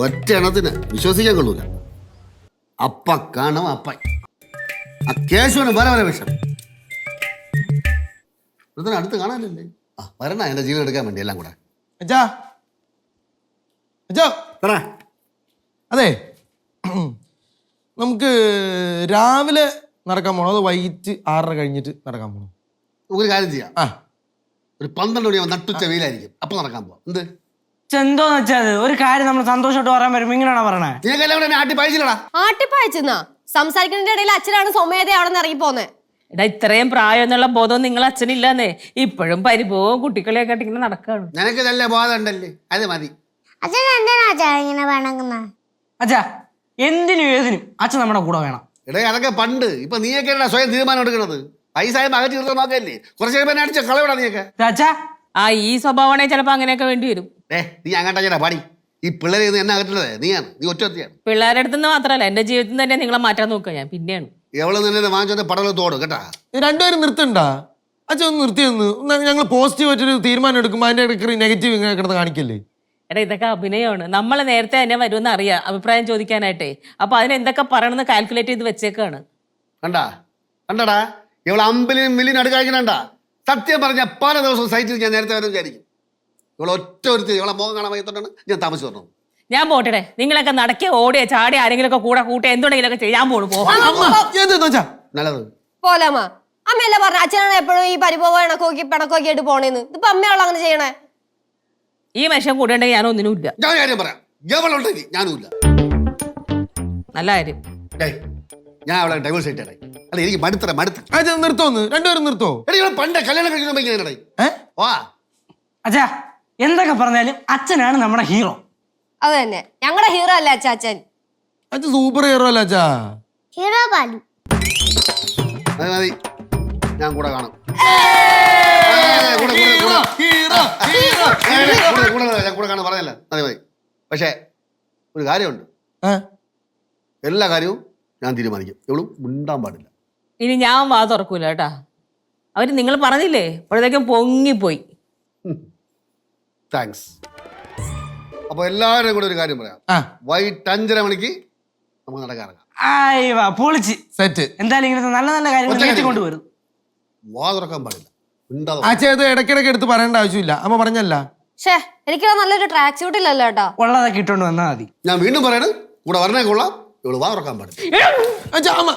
ഒറ്റ എണ്ണത്തിന് വിശ്വസിക്കാൻ കൊള്ളൂല. അപ്പ കാണും അപ്പ. ആ കേശവന് വരെ വിഷം. അടുത്ത് കാണാനല്ലേ? ആ വരണ എന്റെ ജീവൻ എടുക്കാൻ വേണ്ടി എല്ലാം കൂടെ. അച്ഛാ അച്ഛാ അതെ, നമുക്ക് രാവിലെ നടക്കാൻ പോണോ അതോ വൈകിട്ട് 6:30 കഴിഞ്ഞിട്ട് നടക്കാൻ പോണോ? നമുക്കൊരു കാര്യം ചെയ്യാം. ഒരു 12 മണിയാകുമ്പോൾ നട്ടുച്ച വെയിലായിരിക്കും, അപ്പൊ നടക്കാൻ പോവാം. എന്ത് എന്തോന്ന് വെച്ചാൽ ഒരു കാര്യം നമ്മൾ സന്തോഷമായിട്ട് പറയാൻ വരുമ്പോ ഇങ്ങനെയാണോ പറയണേ? ആട്ടിപ്പായച്ചെന്നാ സംസാരിക്കുന്നതിന്റെ ഇടയിൽ അച്ഛനാണ് സ്വമേധയെ അവിടെ നിന്ന് ഇറങ്ങി പോന്നെ. എടാ, ഇത്രയും പ്രായം എന്നുള്ള ബോധം നിങ്ങൾ അച്ഛനില്ലാന്നേ. ഇപ്പോഴും പരിഭവവും കുട്ടികളെയൊക്കെ ഇങ്ങനെ നടക്കാണ്. നിനക്ക് നല്ല ബോധം ഉണ്ടല്ലേ, അത് മതി. അച്ഛൻ എന്തിനാ ഇങ്ങനെ വേണമെന്ന? അച്ഛാ എന്തിനും ഏതിനും അച്ഛൻ നമ്മുടെ കൂടെ വേണം. എടേ അതൊക്കെ പണ്ട്. ഇപ്പൊ നീയൊക്കെ സ്വയം തീരുമാനം എടുക്കണത്. പൈസ അകറ്റി നോക്കല്ലേ, കുറച്ച് കഴിയുമ്പോൾ അടിച്ച കളവിടാ നീയൊക്കെ. അച്ഛാ ആ ഈ സ്വഭാവമാണെങ്കിൽ ചിലപ്പോ അങ്ങനെയൊക്കെ വേണ്ടി വരും. നീ അങ്ങോട്ടാ പാടി. ഈ പിള്ളേരെ എന്നെ അകറ്റുന്നത് നീയാണ്, നീ ഒറ്റയാണ്. പിള്ളേരുടെ അടുത്ത് നിന്ന് മാത്രമല്ല എന്റെ ജീവിതത്തിൽ തന്നെ നിങ്ങളെ മാറ്റാൻ നോക്കുക ഞാൻ. പിന്നെയാണ് എവള് നിന്നെ വാങ്ങിച്ചോണ്ട് പടവലത്തോട് കേട്ടാ. രണ്ടുപേരും നിർത്തണ്ടാ? അച്ഛൻ ഒന്ന് നിർത്തിയെന്ന്. ഞങ്ങൾ പോസിറ്റീവ് ആയിട്ടൊരു തീരുമാനം എടുക്കുമ്പോൾ അതിന്റെ ഇടയ്ക്ക് നെഗറ്റീവ് ഇങ്ങനെ കിടന്ന് കാണിക്കല്ലേ? എടാ, ഇതൊക്കെ അഭിനയമാണ്. നമ്മൾ നേരത്തെ തന്നെ വരുമെന്ന് അറിയാം അഭിപ്രായം ചോദിക്കാനായിട്ടേ. അപ്പൊ അതിന് എന്തൊക്കെ പറയണമെന്ന് കാൽക്കുലേറ്റ് ചെയ്ത് വെച്ചേക്കാണ്. കണ്ടടാ ഇവള് അമ്പലിനും മില്ലിനും അടുക്കാഴ്ചണ്ടാ. സത്യം പറഞ്ഞ പല ദിവസവും സൈറ്റിൽ ഞാൻ നേരത്തെ വരും വിചാരിക്കും. ഇവളെ ഒറ്റ ഒരുത്തി ഇവളെ മുഖം കാണാൻ വയ്യത്തോണ്ടാണ് ഞാൻ താമസിച്ചു വന്നത്. ഞാൻ പോട്ടെ. നിങ്ങളൊക്കെ നടക്കി ഓടിയ ചാടി ആരെങ്കിലും ഒക്കെ കൂടെ കൂട്ടി എന്തുണ്ടെങ്കിലൊക്കെ ചെയ്യാൻ നല്ലത് പോലാമ അമ്മയല്ലേ പറഞ്ഞ അച്ഛനാണ് എപ്പോഴും ഈ പരിഭവം ഇണക്കോക്കി പിണക്കോക്കി ആയിട്ട് പോണേന്ന്. ഇപ്പൊ അമ്മയാളോ അങ്ങനെ ചെയ്യണേ? ഈ മെഷം കൂടെ ഉണ്ടെങ്കിൽ ഞാനൊന്നിനും ഇല്ല. ഞാൻ കാര്യം പറയാം, എവളുണ്ടെങ്കിൽ ഞാനും ഇല്ല. നല്ല കാര്യം. ഞാൻ അവളെ ഡൈവേഴ്സ് ആയിട്ടേ. അല്ല എനിക്ക് മടുത്ത നിർത്തോന്ന്. രണ്ടുപേരും നിർത്തോ? പണ്ട് കല്യാണം കഴിക്കുന്ന അച്ഛാ എന്തൊക്കെ പറഞ്ഞാലും അച്ഛനാണ് നമ്മുടെ ഹീറോ. അത് തന്നെ, ഞങ്ങളുടെ ഹീറോ അല്ലേ അച്ഛൻ? അച്ഛൻ സൂപ്പർ ഹീറോ അല്ല അച്ഛാ. ഹീറോ പാലു മതി, ഞാൻ കൂടെ കാണും. ഞാൻ കൂടെ കാണും പറഞ്ഞല്ല, മതി മതി. പക്ഷേ ഒരു കാര്യമുണ്ട്, എല്ലാ കാര്യവും ഞാൻ തീരുമാനിക്കും. എവളും മിണ്ടാൻ പാടില്ല. ഇനി ഞാൻ വാ തുറക്കൂല കേട്ടാ. അവര് നിങ്ങൾ പറഞ്ഞില്ലേ അപ്പോഴത്തേക്കും പൊങ്ങിപ്പോയി. താങ്ക്സ്. അപ്പൊ എല്ലാവരും കൂടെ ഒരു കാര്യം പറയാം. വൈകിട്ട് 5:30 മണിക്ക് നമുക്ക് നടക്കാറങ്ങാം. പൊളിച്ച് സെറ്റ്. എന്തായാലും ഇങ്ങനത്തെ നല്ല നല്ല കാര്യങ്ങൾ കൊണ്ടുവരും. വാ തുറക്കാൻ പാടില്ല. അച്ഛത് ഇടയ്ക്കിടയ്ക്ക് എടുത്ത് പറയേണ്ട ആവശ്യമില്ല. അമ്മ പറഞ്ഞല്ല. എനിക്ക് നല്ലൊരു ട്രാക്ക് സ്യൂട്ട് ഇല്ലല്ലോ കേട്ടോ. ഉള്ളതൊക്കെ ഇട്ടോണ്ട് വന്നാ മതി. ഞാൻ വീണ്ടും പറയണത് കൂടെ വരണേ കൊള്ളാം. ഇവള് വാ തുറക്കാൻ പാടില്ല. അച്ഛാ അമ്മ